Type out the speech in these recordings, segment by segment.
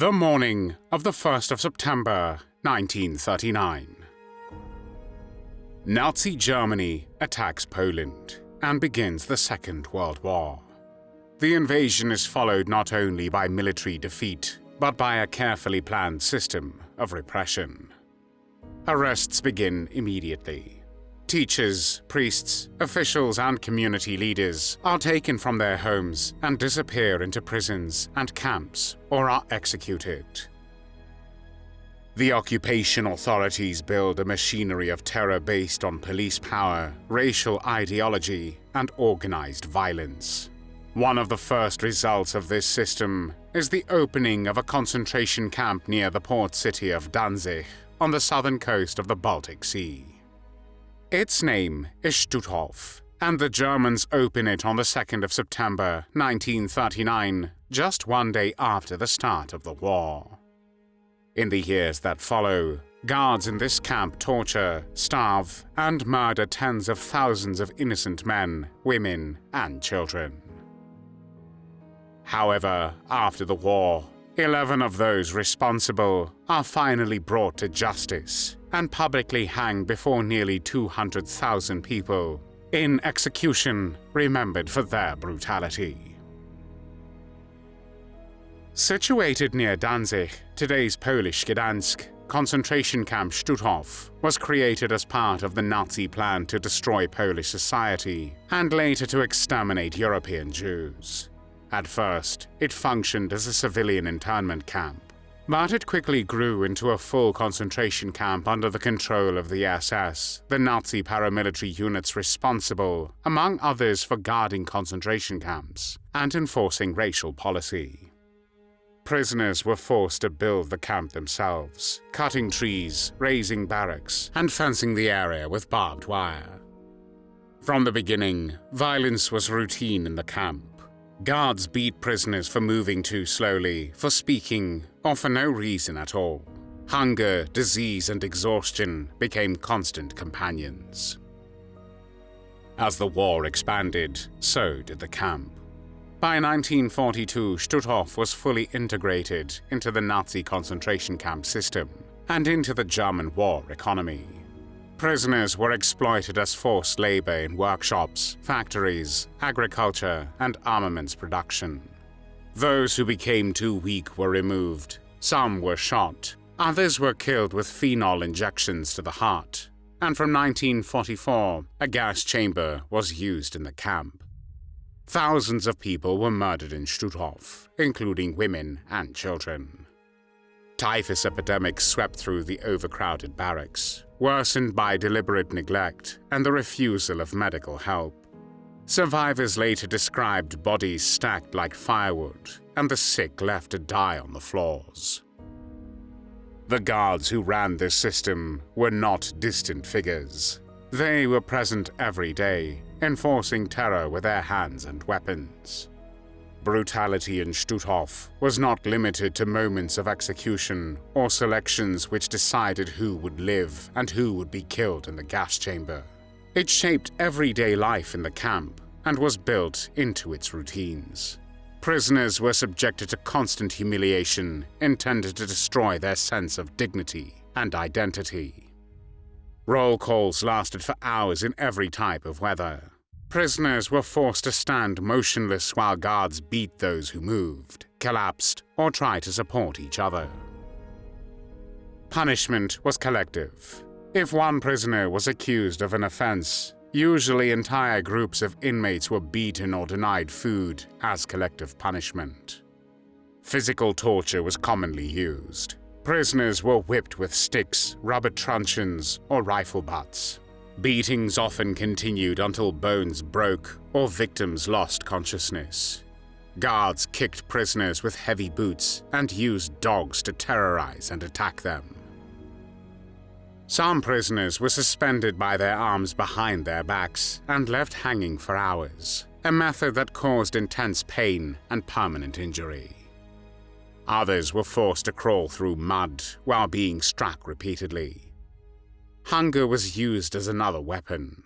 The morning of the 1st of September, 1939. Nazi Germany attacks Poland and begins the Second World War. The invasion is followed not only by military defeat, but by a carefully planned system of repression. Arrests begin immediately. Teachers, priests, officials, and community leaders are taken from their homes and disappear into prisons and camps or are executed. The occupation authorities build a machinery of terror based on police power, racial ideology, and organized violence. One of the first results of this system is the opening of a concentration camp near the port city of Danzig on the southern coast of the Baltic Sea. Its name is Stutthof, and the Germans open it on the 2nd of September 1939, just one day after the start of the war. In the years that follow, guards in this camp torture, starve, and murder tens of thousands of innocent men, women, and children. However, after the war, 11 of those responsible are finally brought to justice and publicly hanged before nearly 200,000 people in execution remembered for their brutality. Situated near Danzig, today's Polish Gdańsk, concentration camp Stutthof was created as part of the Nazi plan to destroy Polish society and later to exterminate European Jews. At first, it functioned as a civilian internment camp, but it quickly grew into a full concentration camp under the control of the SS, the Nazi paramilitary units responsible, among others, for guarding concentration camps and enforcing racial policy. Prisoners were forced to build the camp themselves, cutting trees, raising barracks, and fencing the area with barbed wire. From the beginning, violence was routine in the camp. Guards beat prisoners for moving too slowly, for speaking, or for no reason at all. Hunger, disease, and exhaustion became constant companions. As the war expanded, so did the camp. By 1942, Stutthof was fully integrated into the Nazi concentration camp system and into the German war economy. Prisoners were exploited as forced labor in workshops, factories, agriculture, and armaments production. Those who became too weak were removed. Some were shot. Others were killed with phenol injections to the heart. And from 1944, a gas chamber was used in the camp. Thousands of people were murdered in Stutthof, including women and children. Typhus epidemics swept through the overcrowded barracks, worsened by deliberate neglect and the refusal of medical help. Survivors later described bodies stacked like firewood and the sick left to die on the floors. The guards who ran this system were not distant figures. They were present every day, enforcing terror with their hands and weapons. Brutality in Stutthof was not limited to moments of execution or selections which decided who would live and who would be killed in the gas chamber. It shaped everyday life in the camp and was built into its routines. Prisoners were subjected to constant humiliation intended to destroy their sense of dignity and identity. Roll calls lasted for hours in every type of weather. Prisoners were forced to stand motionless while guards beat those who moved, collapsed, or tried to support each other. Punishment was collective. If one prisoner was accused of an offense, usually entire groups of inmates were beaten or denied food as collective punishment. Physical torture was commonly used. Prisoners were whipped with sticks, rubber truncheons, or rifle butts. Beatings often continued until bones broke or victims lost consciousness. Guards kicked prisoners with heavy boots and used dogs to terrorize and attack them. Some prisoners were suspended by their arms behind their backs and left hanging for hours, a method that caused intense pain and permanent injury. Others were forced to crawl through mud while being struck repeatedly. Hunger was used as another weapon.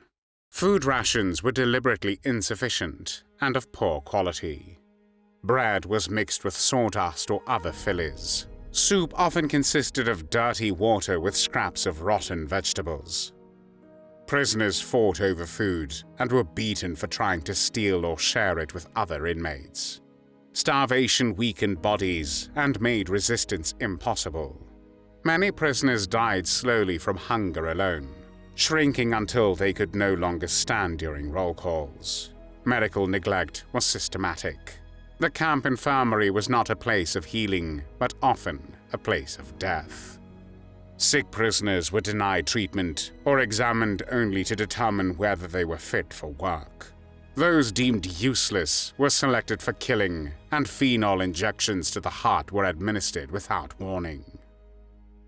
Food rations were deliberately insufficient and of poor quality. Bread was mixed with sawdust or other fillers. Soup often consisted of dirty water with scraps of rotten vegetables. Prisoners fought over food and were beaten for trying to steal or share it with other inmates. Starvation weakened bodies and made resistance impossible. Many prisoners died slowly from hunger alone, shrinking until they could no longer stand during roll calls. Medical neglect was systematic. The camp infirmary was not a place of healing, but often a place of death. Sick prisoners were denied treatment or examined only to determine whether they were fit for work. Those deemed useless were selected for killing, and phenol injections to the heart were administered without warning.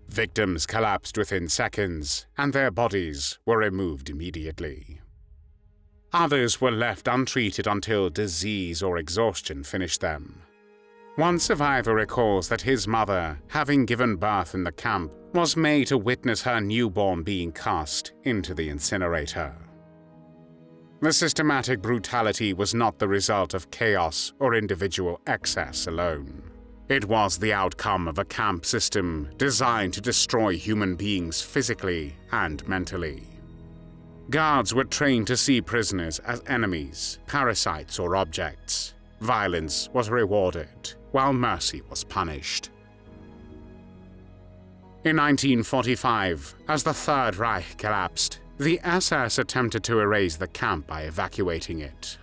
Victims collapsed within seconds, and their bodies were removed immediately. Others were left untreated until disease or exhaustion finished them. One survivor recalls that his mother, having given birth in the camp, was made to witness her newborn being cast into the incinerator. The systematic brutality was not the result of chaos or individual excess alone. It was the outcome of a camp system designed to destroy human beings physically and mentally. Guards were trained to see prisoners as enemies, parasites, or objects. Violence was rewarded, while mercy was punished. In 1945, as the Third Reich collapsed, the SS attempted to erase the camp by evacuating it.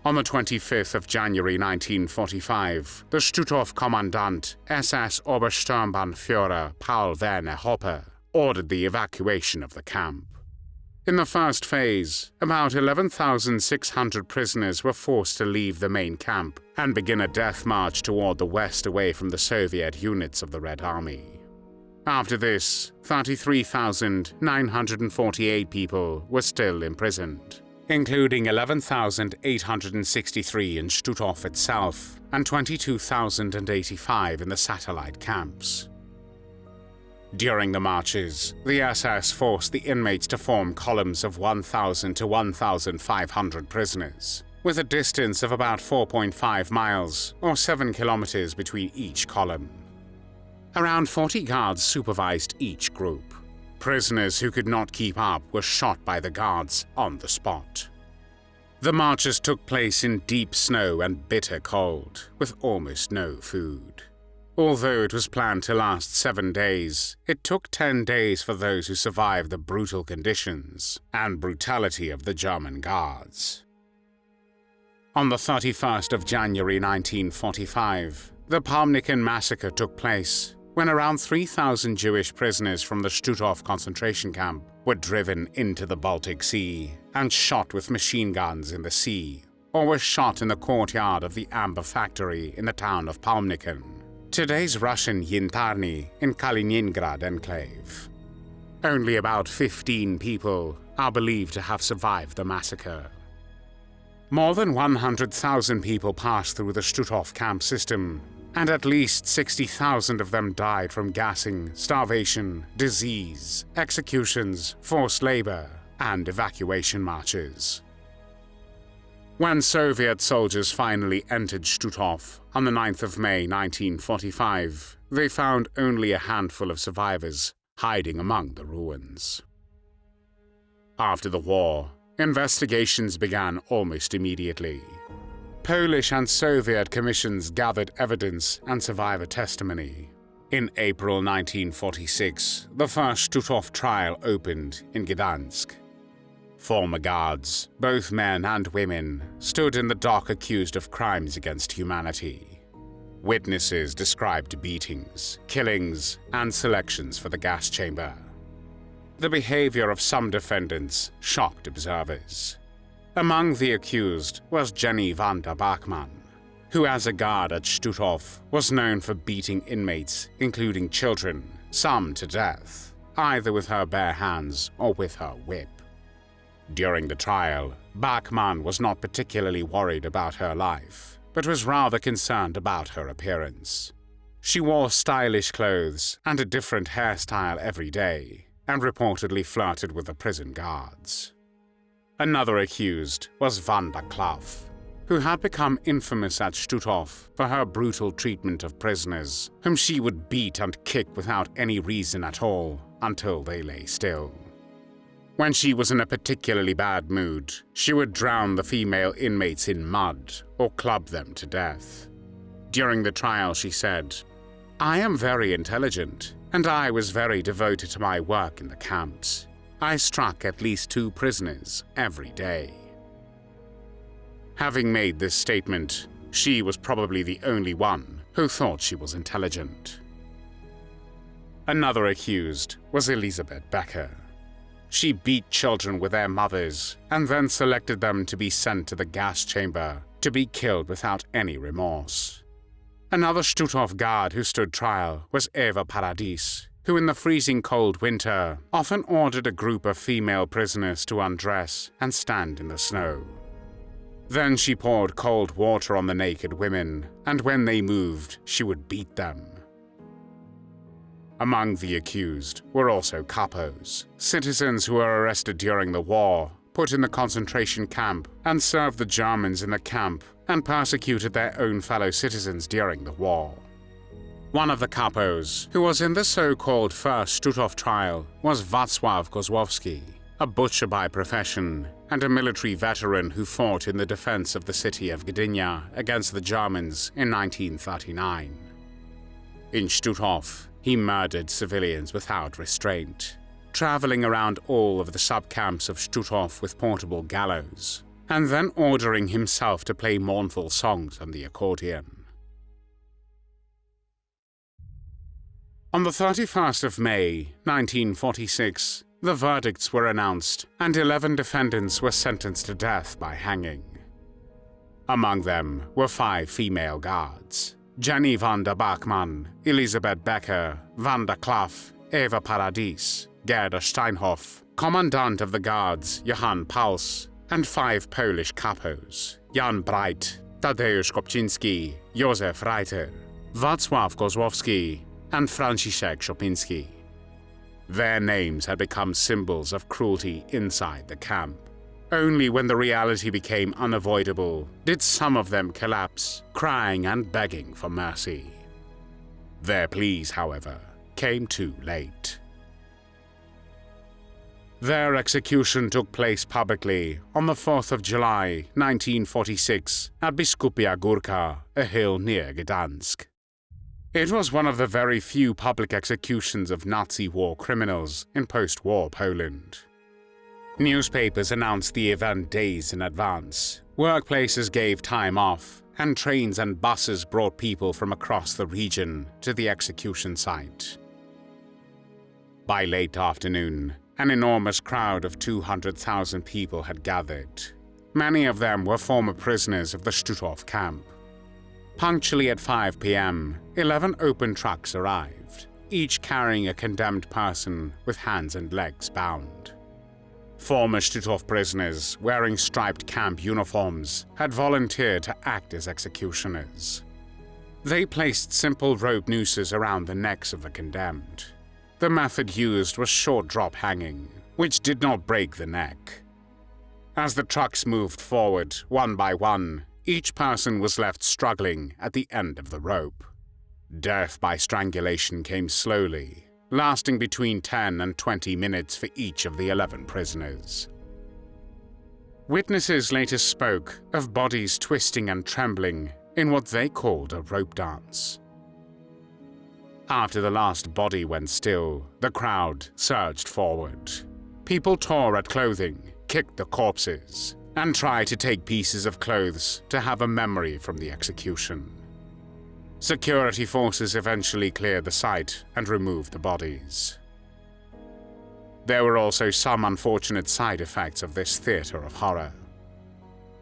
On the 25th of January 1945, the Stutthof Commandant SS Obersturmbannführer Paul Werner Hoppe ordered the evacuation of the camp. In the first phase, about 11,600 prisoners were forced to leave the main camp and begin a death march toward the west away from the Soviet units of the Red Army. After this, 33,948 people were still imprisoned, including 11,863 in Stutthof itself and 22,085 in the satellite camps. During the marches, the SS forced the inmates to form columns of 1,000 to 1,500 prisoners, with a distance of about 4.5 miles or 7 kilometers between each column. Around 40 guards supervised each group. Prisoners who could not keep up were shot by the guards on the spot. The marches took place in deep snow and bitter cold, with almost no food. Although it was planned to last 7 days, it took 10 days for those who survived the brutal conditions and brutality of the German guards. On the 31st of January 1945, the Palmnichen massacre took place, when around 3,000 Jewish prisoners from the Stutthof concentration camp were driven into the Baltic Sea and shot with machine guns in the sea, or were shot in the courtyard of the amber factory in the town of Palmnichen, today's Russian Yintarny in Kaliningrad enclave. Only about 15 people are believed to have survived the massacre. More than 100,000 people passed through the Stutthof camp system, and at least 60,000 of them died from gassing, starvation, disease, executions, forced labor, and evacuation marches. When Soviet soldiers finally entered Stutthof on the 9th of May 1945, they found only a handful of survivors hiding among the ruins. After the war, investigations began almost immediately. Polish and Soviet commissions gathered evidence and survivor testimony. In April 1946, the first Stutthof Trial opened in Gdańsk. Former guards, both men and women, stood in the dock accused of crimes against humanity. Witnesses described beatings, killings, and selections for the gas chamber. The behavior of some defendants shocked observers. Among the accused was Jenny Wanda Barkmann, who as a guard at Stutthof was known for beating inmates, including children, some to death, either with her bare hands or with her whip. During the trial, Barkmann was not particularly worried about her life, but was rather concerned about her appearance. She wore stylish clothes and a different hairstyle every day, and reportedly flirted with the prison guards. Another accused was Wanda Klaff, who had become infamous at Stutthof for her brutal treatment of prisoners, whom she would beat and kick without any reason at all until they lay still. When she was in a particularly bad mood, she would drown the female inmates in mud or club them to death. During the trial, she said, "I am very intelligent, and I was very devoted to my work in the camps. I struck at least 2 prisoners every day." Having made this statement, she was probably the only one who thought she was intelligent. Another accused was Elisabeth Becker. She beat children with their mothers and then selected them to be sent to the gas chamber to be killed without any remorse. Another Stutthof guard who stood trial was Ewa Paradies, who in the freezing cold winter often ordered a group of female prisoners to undress and stand in the snow. Then she poured cold water on the naked women, and when they moved, she would beat them. Among the accused were also capos, citizens who were arrested during the war, put in the concentration camp, and served the Germans in the camp, and persecuted their own fellow citizens during the war. One of the capos, who was in the so-called First Stutthof Trial, was Wacław Kozłowski, a butcher by profession, and a military veteran who fought in the defense of the city of Gdynia against the Germans in 1939. In Stutthof, he murdered civilians without restraint, traveling around all of the sub-camps of Stutthof with portable gallows, and then ordering himself to play mournful songs on the accordion. On the 31st of May, 1946, the verdicts were announced, and 11 defendants were sentenced to death by hanging. Among them were 5 female guards: Jenny Wanda Barkmann, Elisabeth Becker, Wanda Klaff, Ewa Paradies, Gerda Steinhoff, Commandant of the Guards Johann Pauls, and 5 Polish capos: Jan Breit, Tadeusz Kopczynski, Józef Reiter, Wacław Kozłowski, and Franciszek Szopiński. Their names had become symbols of cruelty inside the camp. Only when the reality became unavoidable did some of them collapse, crying and begging for mercy. Their pleas, however, came too late. Their execution took place publicly on the 4th of July, 1946, at Biskupia Górka, a hill near Gdańsk. It was one of the very few public executions of Nazi war criminals in post-war Poland. Newspapers announced the event days in advance, workplaces gave time off, and trains and buses brought people from across the region to the execution site. By late afternoon, an enormous crowd of 200,000 people had gathered. Many of them were former prisoners of the Stutthof camp. Punctually at 5 p.m., 11 open trucks arrived, each carrying a condemned person with hands and legs bound. Former Stutthof prisoners, wearing striped camp uniforms, had volunteered to act as executioners. They placed simple rope nooses around the necks of the condemned. The method used was short drop hanging, which did not break the neck. As the trucks moved forward, one by one, each person was left struggling at the end of the rope. Death by strangulation came slowly, lasting between 10 and 20 minutes for each of the 11 prisoners. Witnesses later spoke of bodies twisting and trembling in what they called a rope dance. After the last body went still, the crowd surged forward. People tore at clothing, kicked the corpses, and tried to take pieces of clothes to have a memory from the execution. Security forces eventually cleared the site and removed the bodies. There were also some unfortunate side effects of this theater of horror.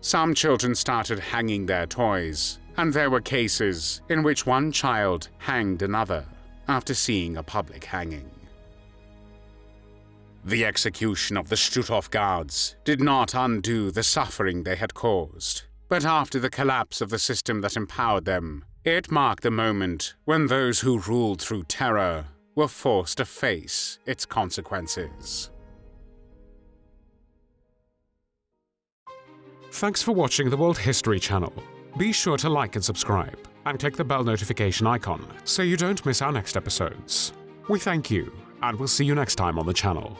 Some children started hanging their toys, and there were cases in which one child hanged another after seeing a public hanging. The execution of the Stutthof guards did not undo the suffering they had caused, but after the collapse of the system that empowered them, it marked the moment when those who ruled through terror were forced to face its consequences. Thanks for watching the World History Channel. Be sure to like and subscribe, and click the bell notification icon so you don't miss our next episodes. We thank you, and we'll see you next time on the channel.